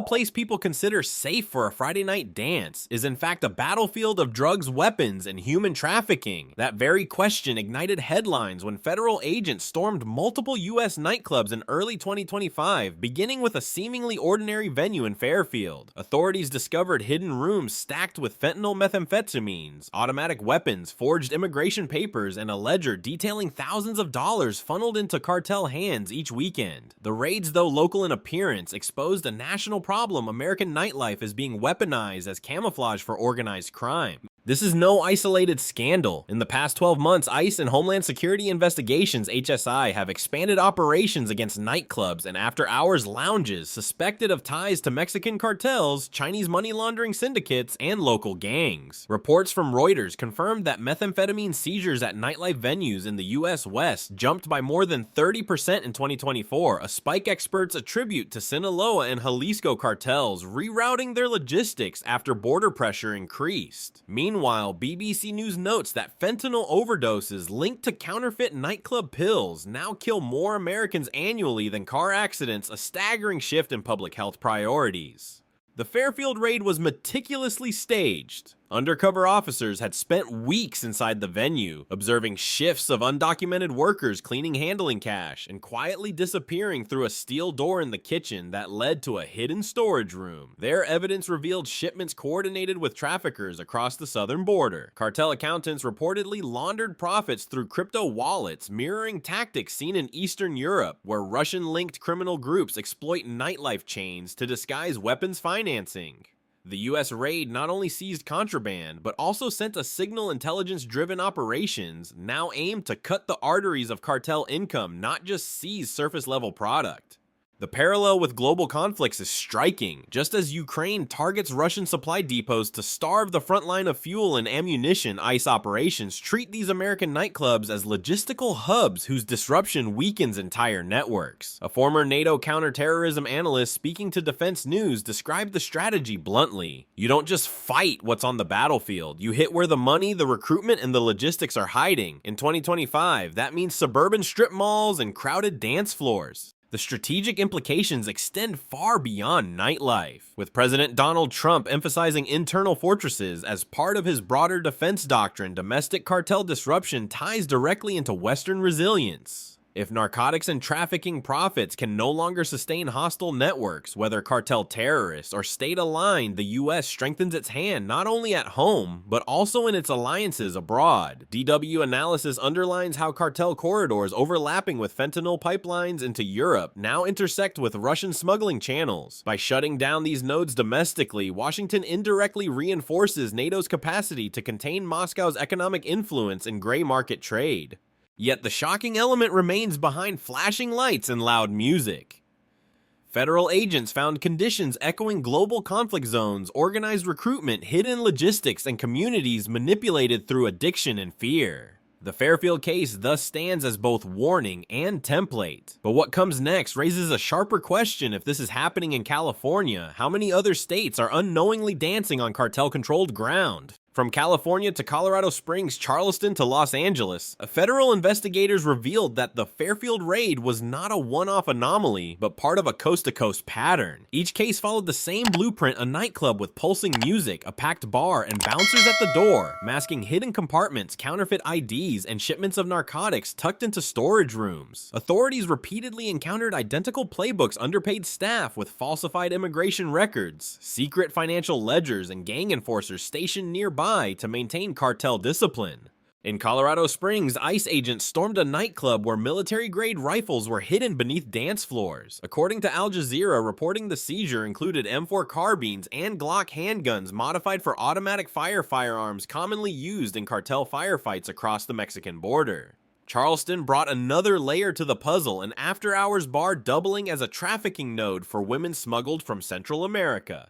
place people consider safe for a Friday night dance is in fact a battlefield of drugs, weapons, and human trafficking. That very question ignited headlines when federal agents stormed multiple U.S. nightclubs in early 2025, beginning with a seemingly ordinary venue in Fairfield. Authorities discovered hidden rooms stacked with fentanyl, methamphetamines, automatic weapons, forged immigration papers, and a ledger detailing thousands of dollars funneled into cartel hands each weekend. The raids, though local in appearance, exposed a national problem: American nightlife is being weaponized as camouflage for organized crime. This is no isolated scandal. In the past 12 months, ICE and Homeland Security Investigations (HSI) have expanded operations against nightclubs and after-hours lounges suspected of ties to Mexican cartels, Chinese money laundering syndicates, and local gangs. Reports from Reuters confirmed that methamphetamine seizures at nightlife venues in the U.S. West jumped by more than 30% in 2024, a spike experts attribute to Sinaloa and Jalisco cartels rerouting their logistics after border pressure increased. Meanwhile, BBC News notes that fentanyl overdoses linked to counterfeit nightclub pills now kill more Americans annually than car accidents, a staggering shift in public health priorities. The Fairfield raid was meticulously staged. Undercover officers had spent weeks inside the venue, observing shifts of undocumented workers cleaning handling cash and quietly disappearing through a steel door in the kitchen that led to a hidden storage room. Their evidence revealed shipments coordinated with traffickers across the southern border. Cartel accountants reportedly laundered profits through crypto wallets, mirroring tactics seen in Eastern Europe, where Russian-linked criminal groups exploit nightlife chains to disguise weapons financing. The U.S. raid not only seized contraband, but also sent a signal intelligence-driven operations now aimed to cut the arteries of cartel income, not just seize surface-level product. The parallel with global conflicts is striking. Just as Ukraine targets Russian supply depots to starve the front line of fuel and ammunition, ICE operations treat these American nightclubs as logistical hubs whose disruption weakens entire networks. A former NATO counterterrorism analyst speaking to Defense News described the strategy bluntly. You don't just fight what's on the battlefield, you hit where the money, the recruitment, and the logistics are hiding. In 2025, that means suburban strip malls and crowded dance floors. The strategic implications extend far beyond nightlife, with President Donald Trump emphasizing internal fortresses as part of his broader defense doctrine. Domestic cartel disruption ties directly into Western resilience. If narcotics and trafficking profits can no longer sustain hostile networks, whether cartel terrorists or state-aligned, the U.S. strengthens its hand not only at home, but also in its alliances abroad. DW analysis underlines how cartel corridors overlapping with fentanyl pipelines into Europe now intersect with Russian smuggling channels. By shutting down these nodes domestically, Washington indirectly reinforces NATO's capacity to contain Moscow's economic influence in gray market trade. Yet the shocking element remains behind flashing lights and loud music. Federal agents found conditions echoing global conflict zones, organized recruitment, hidden logistics, and communities manipulated through addiction and fear. The Fairfield case thus stands as both warning and template. But what comes next raises a sharper question. If this is happening in California, how many other states are unknowingly dancing on cartel-controlled ground? From California to Colorado Springs, Charleston to Los Angeles, federal investigators revealed that the Fairfield raid was not a one-off anomaly, but part of a coast-to-coast pattern. Each case followed the same blueprint: a nightclub with pulsing music, a packed bar, and bouncers at the door, masking hidden compartments, counterfeit IDs, and shipments of narcotics tucked into storage rooms. Authorities repeatedly encountered identical playbooks, underpaid staff with falsified immigration records, secret financial ledgers, and gang enforcers stationed nearby to maintain cartel discipline. In Colorado Springs, ICE agents stormed a nightclub where military-grade rifles were hidden beneath dance floors. According to Al Jazeera, reporting the seizure included M4 carbines and Glock handguns modified for automatic fire firearms commonly used in cartel firefights across the Mexican border. Charleston brought another layer to the puzzle, an after-hours bar doubling as a trafficking node for women smuggled from Central America.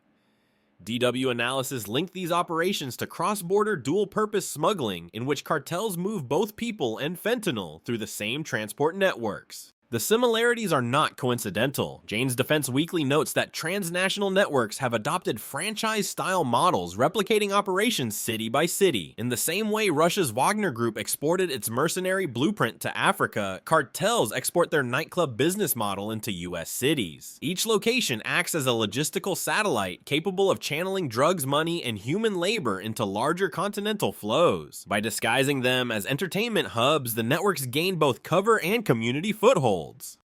DW analysis linked these operations to cross-border dual-purpose smuggling, in which cartels move both people and fentanyl through the same transport networks. The similarities are not coincidental. Jane's Defense Weekly notes that transnational networks have adopted franchise-style models replicating operations city by city. In the same way Russia's Wagner Group exported its mercenary blueprint to Africa, cartels export their nightclub business model into US cities. Each location acts as a logistical satellite capable of channeling drugs, money, and human labor into larger continental flows. By disguising them as entertainment hubs, the networks gain both cover and community footholds.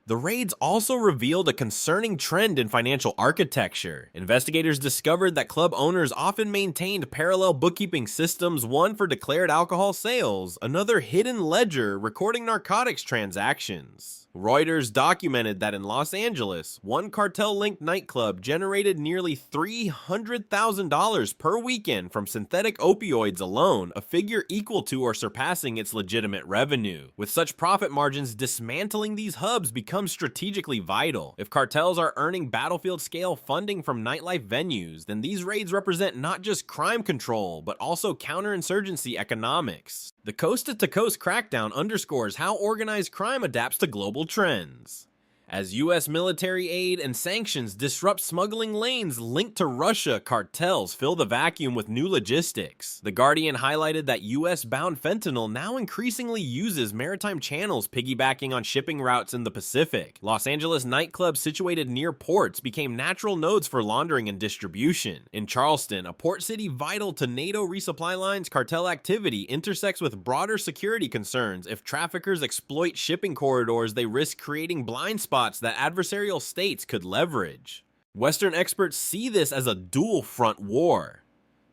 The raids also revealed a concerning trend in financial architecture. Investigators discovered that club owners often maintained parallel bookkeeping systems, one for declared alcohol sales, another hidden ledger recording narcotics transactions. Reuters documented that in Los Angeles, one cartel-linked nightclub generated nearly $300,000 per weekend from synthetic opioids alone, a figure equal to or surpassing its legitimate revenue. With such profit margins, dismantling these hubs becomes strategically vital. If cartels are earning battlefield-scale funding from nightlife venues, then these raids represent not just crime control, but also counterinsurgency economics. The coast-to-coast crackdown underscores how organized crime adapts to global trends. As US military aid and sanctions disrupt smuggling lanes linked to Russia, cartels fill the vacuum with new logistics. The Guardian highlighted that US-bound fentanyl now increasingly uses maritime channels, piggybacking on shipping routes in the Pacific. Los Angeles nightclubs situated near ports became natural nodes for laundering and distribution. In Charleston, a port city vital to NATO resupply lines, cartel activity intersects with broader security concerns. If traffickers exploit shipping corridors, they risk creating blind spots that adversarial states could leverage. Western experts see this as a dual-front war.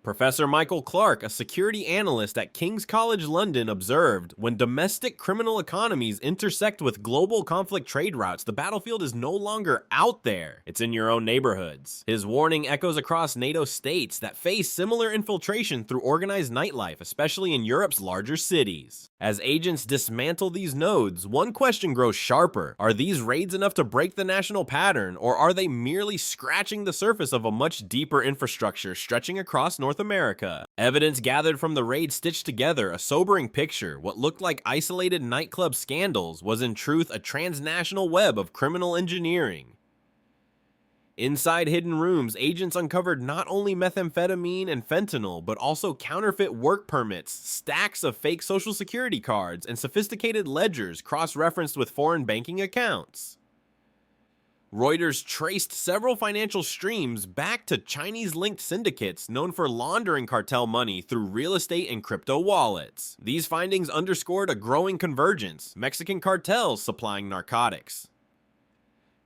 Professor Michael Clark, a security analyst at King's College London, observed, when domestic criminal economies intersect with global conflict trade routes, the battlefield is no longer out there, it's in your own neighborhoods. His warning echoes across NATO states that face similar infiltration through organized nightlife, especially in Europe's larger cities. As agents dismantle these nodes, one question grows sharper. Are these raids enough to break the national pattern, or are they merely scratching the surface of a much deeper infrastructure stretching across North America? Evidence gathered from the raid stitched together a sobering picture. What looked like isolated nightclub scandals was in truth a transnational web of criminal engineering. Inside hidden rooms, agents uncovered not only methamphetamine and fentanyl, but also counterfeit work permits, stacks of fake social security cards, and sophisticated ledgers cross-referenced with foreign banking accounts. Reuters traced several financial streams back to Chinese-linked syndicates known for laundering cartel money through real estate and crypto wallets. These findings underscored a growing convergence: Mexican cartels supplying narcotics,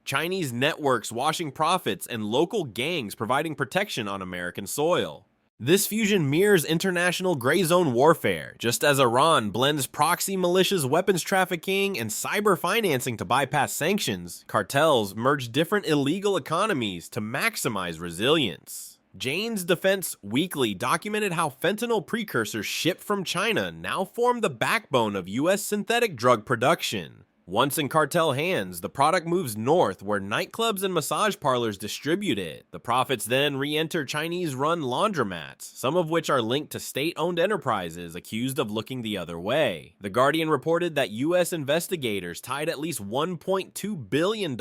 Chinese networks washing profits, and local gangs providing protection on American soil. This fusion mirrors international gray zone warfare. Just as Iran blends proxy militias, weapons trafficking, and cyber financing to bypass sanctions, cartels merge different illegal economies to maximize resilience. Jane's Defense Weekly documented how fentanyl precursors shipped from China now form the backbone of US synthetic drug production. Once in cartel hands, the product moves north where nightclubs and massage parlors distribute it. The profits then re-enter Chinese-run laundromats, some of which are linked to state-owned enterprises accused of looking the other way. The Guardian reported that US investigators tied at least $1.2 billion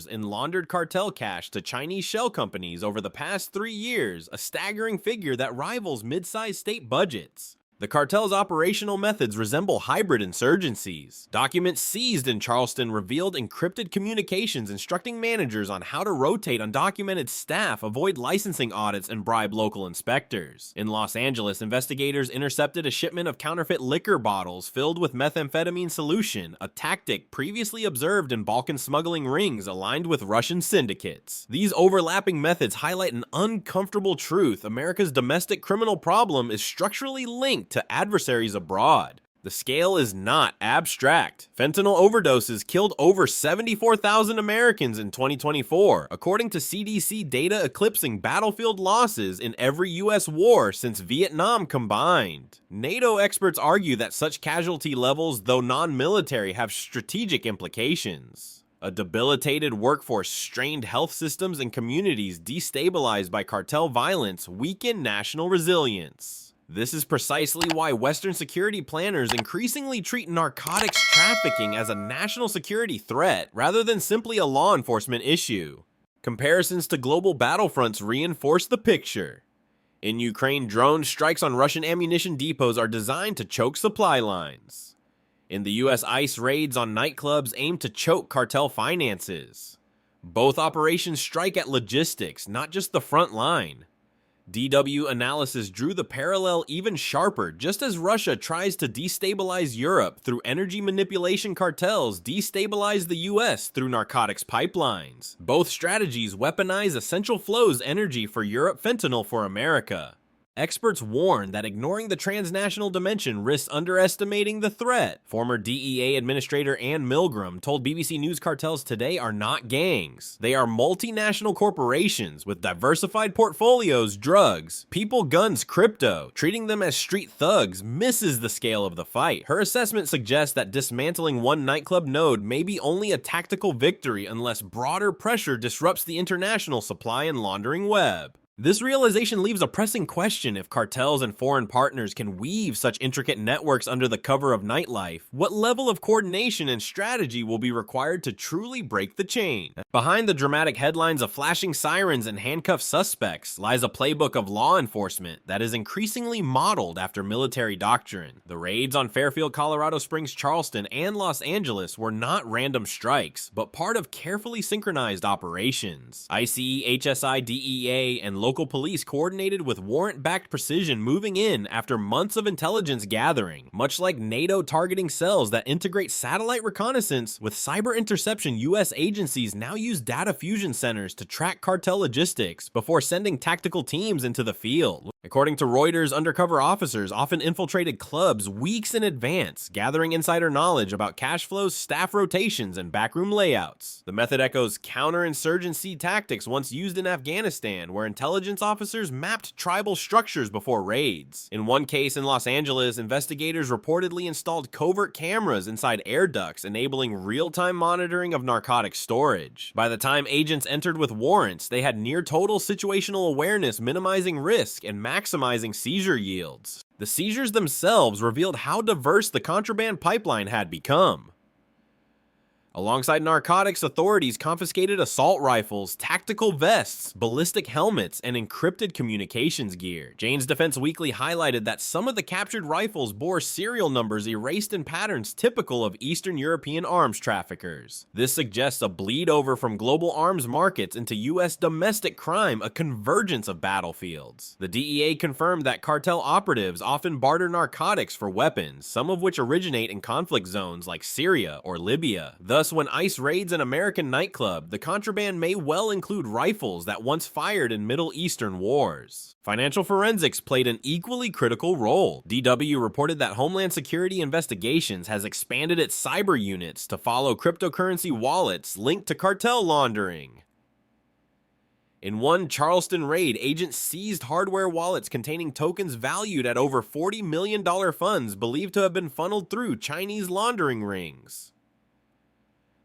in laundered cartel cash to Chinese shell companies over the past 3 years, a staggering figure that rivals mid-sized state budgets. The cartel's operational methods resemble hybrid insurgencies. Documents seized in Charleston revealed encrypted communications instructing managers on how to rotate undocumented staff, avoid licensing audits, and bribe local inspectors. In Los Angeles, investigators intercepted a shipment of counterfeit liquor bottles filled with methamphetamine solution, a tactic previously observed in Balkan smuggling rings aligned with Russian syndicates. These overlapping methods highlight an uncomfortable truth: America's domestic criminal problem is structurally linked to adversaries abroad. The scale is not abstract. Fentanyl overdoses killed over 74,000 Americans in 2024, according to CDC data eclipsing battlefield losses in every US war since Vietnam combined. NATO experts argue that such casualty levels, though non-military, have strategic implications. A debilitated workforce, strained health systems, and communities destabilized by cartel violence weaken national resilience. This is precisely why Western security planners increasingly treat narcotics trafficking as a national security threat rather than simply a law enforcement issue. Comparisons to global battlefronts reinforce the picture. In Ukraine, drone strikes on Russian ammunition depots are designed to choke supply lines. In the US, ICE raids on nightclubs aim to choke cartel finances. Both operations strike at logistics, not just the front line. DW analysis drew the parallel even sharper. Just as Russia tries to destabilize Europe through energy manipulation, cartels destabilize the US through narcotics pipelines. Both strategies weaponize essential flows energy for Europe, fentanyl for America. Experts warn that ignoring the transnational dimension risks underestimating the threat. Former DEA Administrator Ann Milgram told BBC News cartels today are not gangs. They are multinational corporations with diversified portfolios, drugs, people, guns, crypto. Treating them as street thugs misses the scale of the fight. Her assessment suggests that dismantling one nightclub node may be only a tactical victory unless broader pressure disrupts the international supply and laundering web. This realization leaves a pressing question: if cartels and foreign partners can weave such intricate networks under the cover of nightlife, what level of coordination and strategy will be required to truly break the chain? Behind the dramatic headlines of flashing sirens and handcuffed suspects lies a playbook of law enforcement that is increasingly modeled after military doctrine. The raids on Fairfield, Colorado Springs, Charleston, and Los Angeles were not random strikes, but part of carefully synchronized operations. ICE, HSI, DEA, and local police coordinated with warrant-backed precision, moving in after months of intelligence gathering. Much like NATO targeting cells that integrate satellite reconnaissance with cyber interception, US agencies now use data fusion centers to track cartel logistics before sending tactical teams into the field. According to Reuters, undercover officers often infiltrated clubs weeks in advance, gathering insider knowledge about cash flows, staff rotations, and backroom layouts. The method echoes counterinsurgency tactics once used in Afghanistan, where intelligence officers mapped tribal structures before raids. In one case in Los Angeles, investigators reportedly installed covert cameras inside air ducts, enabling real-time monitoring of narcotic storage. By the time agents entered with warrants, they had near-total situational awareness, minimizing risk and maximizing seizure yields. The seizures themselves revealed how diverse the contraband pipeline had become. Alongside narcotics, authorities confiscated assault rifles, tactical vests, ballistic helmets, and encrypted communications gear. Jane's Defense Weekly highlighted that some of the captured rifles bore serial numbers erased in patterns typical of Eastern European arms traffickers. This suggests a bleed over from global arms markets into US domestic crime, a convergence of battlefields. The DEA confirmed that cartel operatives often barter narcotics for weapons, some of which originate in conflict zones like Syria or Libya. Thus, when ICE raids an American nightclub, the contraband may well include rifles that once fired in Middle Eastern wars. Financial forensics played an equally critical role. DW reported that Homeland Security Investigations has expanded its cyber units to follow cryptocurrency wallets linked to cartel laundering. In one Charleston raid, agents seized hardware wallets containing tokens valued at over $40 million funds believed to have been funneled through Chinese laundering rings.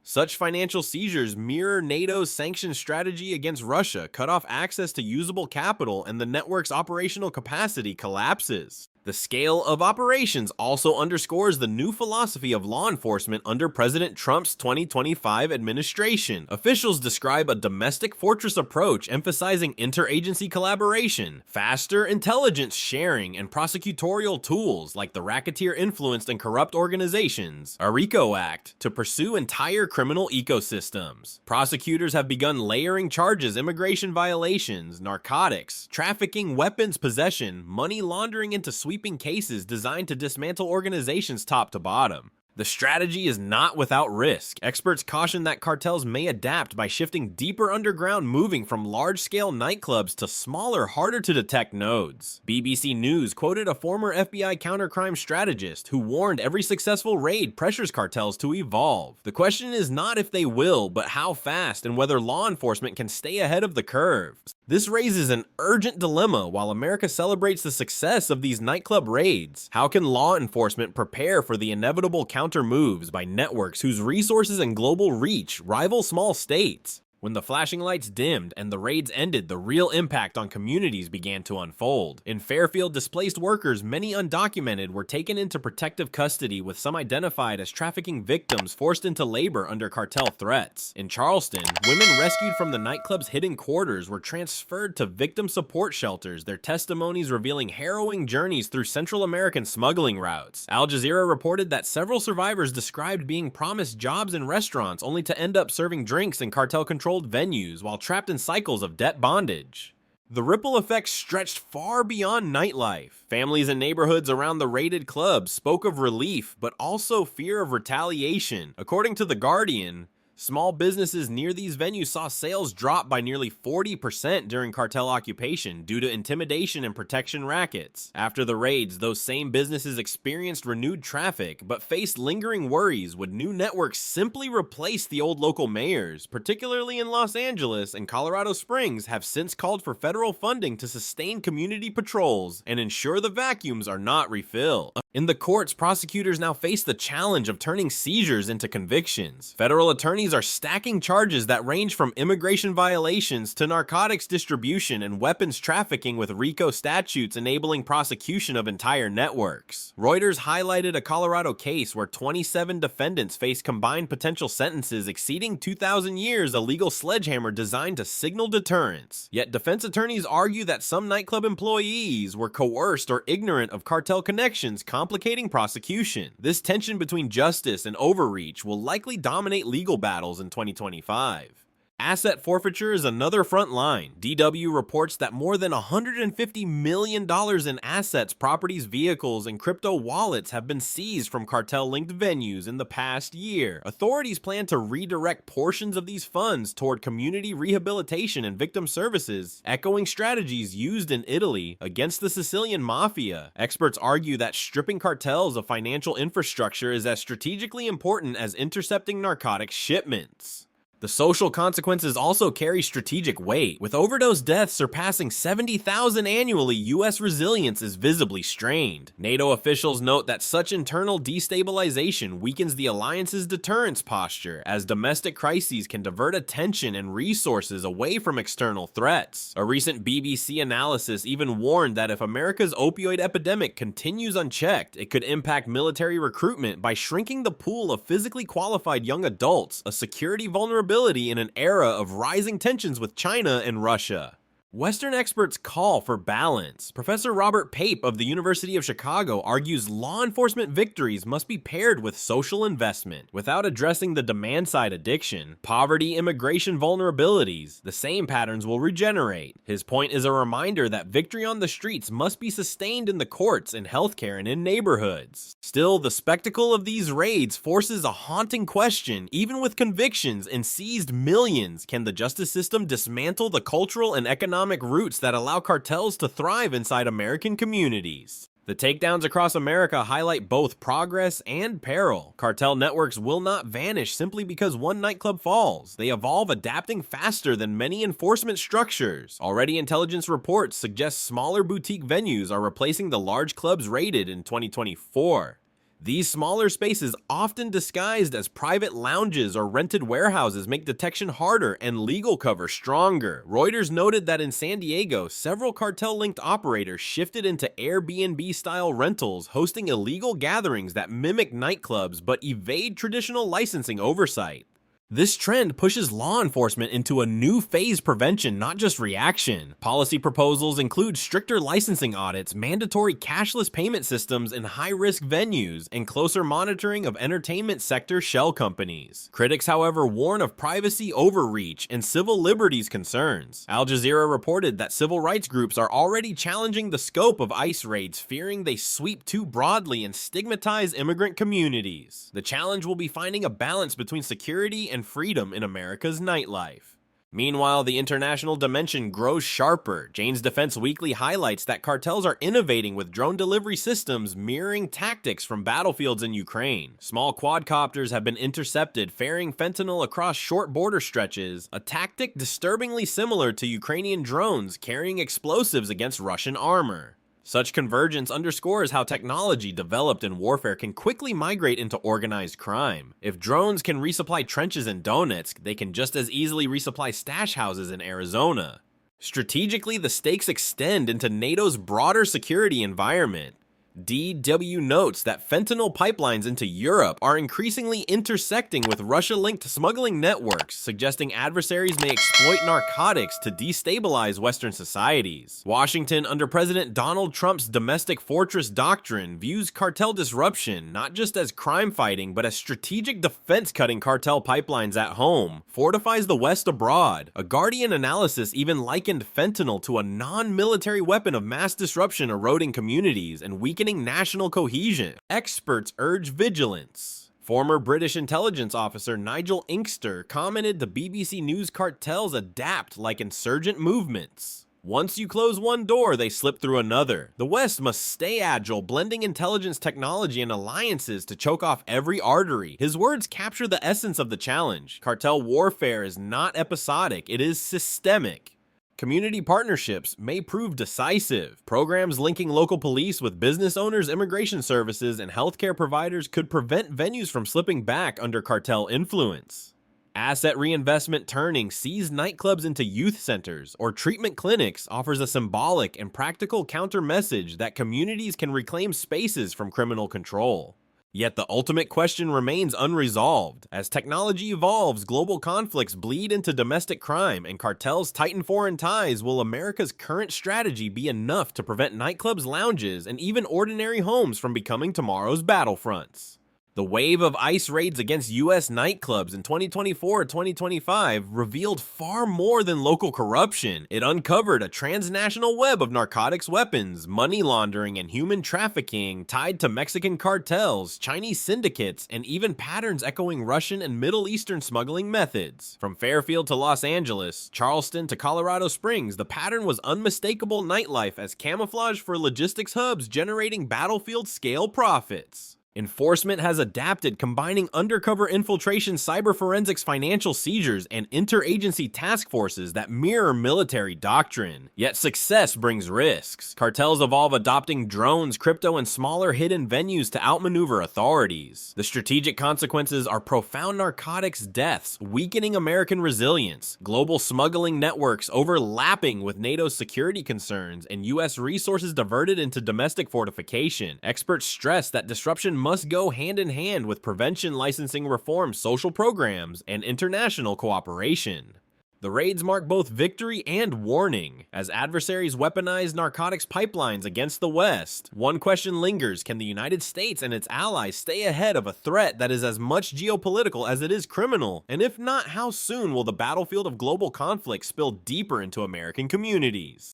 Such financial seizures mirror NATO's sanctions strategy against Russia, cut off access to usable capital, and the network's operational capacity collapses. The scale of operations also underscores the new philosophy of law enforcement under President Trump's 2025 administration. Officials describe a domestic fortress approach emphasizing interagency collaboration, faster intelligence sharing, and prosecutorial tools like the racketeer-influenced and corrupt organizations, RICO Act, to pursue entire criminal ecosystems. Prosecutors have begun layering charges: immigration violations, narcotics, trafficking, weapons possession, money laundering into sweeping cases designed to dismantle organizations top to bottom. The strategy is not without risk. Experts caution that cartels may adapt by shifting deeper underground, moving from large-scale nightclubs to smaller, harder-to-detect nodes. BBC News quoted a former FBI countercrime strategist who warned every successful raid pressures cartels to evolve. The question is not if they will, but how fast, and whether law enforcement can stay ahead of the curve. This raises an urgent dilemma while America celebrates the success of these nightclub raids. How can law enforcement prepare for the inevitable counter moves by networks whose resources and global reach rival small states? When the flashing lights dimmed and the raids ended, the real impact on communities began to unfold. In Fairfield, displaced workers, many undocumented, were taken into protective custody, with some identified as trafficking victims forced into labor under cartel threats. In Charleston, women rescued from the nightclub's hidden quarters were transferred to victim support shelters, their testimonies revealing harrowing journeys through Central American smuggling routes. Al Jazeera reported that several survivors described being promised jobs in restaurants only to end up serving drinks in cartel-controlled venues while trapped in cycles of debt bondage. The ripple effects stretched far beyond nightlife. Families and neighborhoods around the raided clubs spoke of relief, but also fear of retaliation. According to The Guardian, small businesses near these venues saw sales drop by nearly 40% during cartel occupation due to intimidation and protection rackets. After the raids, those same businesses experienced renewed traffic, but faced lingering worries. Would new networks simply replace the old local mayors? Particularly in Los Angeles and Colorado Springs, have since called for federal funding to sustain community patrols and ensure the vacuums are not refilled. In the courts, prosecutors now face the challenge of turning seizures into convictions. Federal attorneys are stacking charges that range from immigration violations to narcotics distribution and weapons trafficking, with RICO statutes enabling prosecution of entire networks. Reuters highlighted a Colorado case where 27 defendants faced combined potential sentences exceeding 2,000 years, a legal sledgehammer designed to signal deterrence. Yet defense attorneys argue that some nightclub employees were coerced or ignorant of cartel connections, complicating prosecution. This tension between justice and overreach will likely dominate legal battles in 2025. Asset forfeiture is another front line. DW reports that more than $150 million in assets, properties, vehicles, and crypto wallets have been seized from cartel-linked venues in the past year. Authorities plan to redirect portions of these funds toward community rehabilitation and victim services, echoing strategies used in Italy against the Sicilian mafia. Experts argue that stripping cartels of financial infrastructure is as strategically important as intercepting narcotic shipments. The social consequences also carry strategic weight. With overdose deaths surpassing 70,000 annually, U.S. resilience is visibly strained. NATO officials note that such internal destabilization weakens the alliance's deterrence posture, as domestic crises can divert attention and resources away from external threats. A recent BBC analysis even warned that if America's opioid epidemic continues unchecked, it could impact military recruitment by shrinking the pool of physically qualified young adults, a security vulnerability in an era of rising tensions with China and Russia. Western experts call for balance. Professor Robert Pape of the University of Chicago argues law enforcement victories must be paired with social investment. Without addressing the demand-side addiction, poverty, immigration vulnerabilities, the same patterns will regenerate. His point is a reminder that victory on the streets must be sustained in the courts, in healthcare, and in neighborhoods. Still, the spectacle of these raids forces a haunting question. Even with convictions and seized millions, can the justice system dismantle the cultural and economic roots that allow cartels to thrive inside American communities? The takedowns across America highlight both progress and peril. Cartel networks will not vanish simply because one nightclub falls. They evolve, adapting faster than many enforcement structures. Already, intelligence reports suggest smaller boutique venues are replacing the large clubs raided in 2024. These smaller spaces, often disguised as private lounges or rented warehouses, make detection harder and legal cover stronger. Reuters noted that in San Diego, several cartel-linked operators shifted into Airbnb-style rentals, hosting illegal gatherings that mimic nightclubs but evade traditional licensing oversight. This trend pushes law enforcement into a new phase: prevention, not just reaction. Policy proposals include stricter licensing audits, mandatory cashless payment systems in high-risk venues, and closer monitoring of entertainment sector shell companies. Critics, however, warn of privacy overreach and civil liberties concerns. Al Jazeera reported that civil rights groups are already challenging the scope of ICE raids, fearing they sweep too broadly and stigmatize immigrant communities. The challenge will be finding a balance between security and freedom in America's nightlife. Meanwhile, the international dimension grows sharper. Jane's Defense Weekly highlights that cartels are innovating with drone delivery systems mirroring tactics from battlefields in Ukraine. Small quadcopters have been intercepted ferrying fentanyl across short border stretches, a tactic disturbingly similar to Ukrainian drones carrying explosives against Russian armor. Such convergence underscores how technology developed in warfare can quickly migrate into organized crime. If drones can resupply trenches in Donetsk, they can just as easily resupply stash houses in Arizona. Strategically, the stakes extend into NATO's broader security environment. DW notes that fentanyl pipelines into Europe are increasingly intersecting with Russia-linked smuggling networks, suggesting adversaries may exploit narcotics to destabilize Western societies. Washington, under President Donald Trump's domestic fortress doctrine, views cartel disruption not just as crime fighting, but as strategic defense, cutting cartel pipelines at home fortifies the West abroad. A Guardian analysis even likened fentanyl to a non-military weapon of mass disruption, eroding communities and weakening national cohesion. Experts urge vigilance. Former British intelligence officer Nigel Inkster commented the BBC News cartels adapt like insurgent movements. Once you close one door, they slip through another. The West must stay agile, blending intelligence technology and alliances to choke off every artery. His words capture the essence of the challenge. Cartel warfare is not episodic, it is systemic. Community partnerships may prove decisive. Programs linking local police with business owners, immigration services, and healthcare providers could prevent venues from slipping back under cartel influence. Asset reinvestment turning seized nightclubs into youth centers or treatment clinics offers a symbolic and practical counter-message that communities can reclaim spaces from criminal control. Yet the ultimate question remains unresolved. As technology evolves, global conflicts bleed into domestic crime, and cartels tighten foreign ties. Will America's current strategy be enough to prevent nightclubs, lounges, and even ordinary homes from becoming tomorrow's battlefronts? The wave of ICE raids against U.S. nightclubs in 2024-2025 revealed far more than local corruption. It uncovered a transnational web of narcotics, weapons, money laundering, and human trafficking tied to Mexican cartels, Chinese syndicates, and even patterns echoing Russian and Middle Eastern smuggling methods. From Fairfield to Los Angeles, Charleston to Colorado Springs, the pattern was unmistakable nightlife as camouflage for logistics hubs, generating battlefield-scale profits. Enforcement has adapted, combining undercover infiltration, cyber forensics, financial seizures, and interagency task forces that mirror military doctrine. Yet success brings risks. Cartels evolve, adopting drones, crypto, and smaller hidden venues to outmaneuver authorities. The strategic consequences are profound narcotics deaths, weakening American resilience, global smuggling networks overlapping with NATO's security concerns, and U.S. resources diverted into domestic fortification. Experts stress that disruption must go hand in hand with prevention, licensing reform, social programs, and international cooperation. The raids mark both victory and warning. As adversaries weaponize narcotics pipelines against the West, one question lingers: can the United States and its allies stay ahead of a threat that is as much geopolitical as it is criminal? And if not, how soon will the battlefield of global conflict spill deeper into American communities?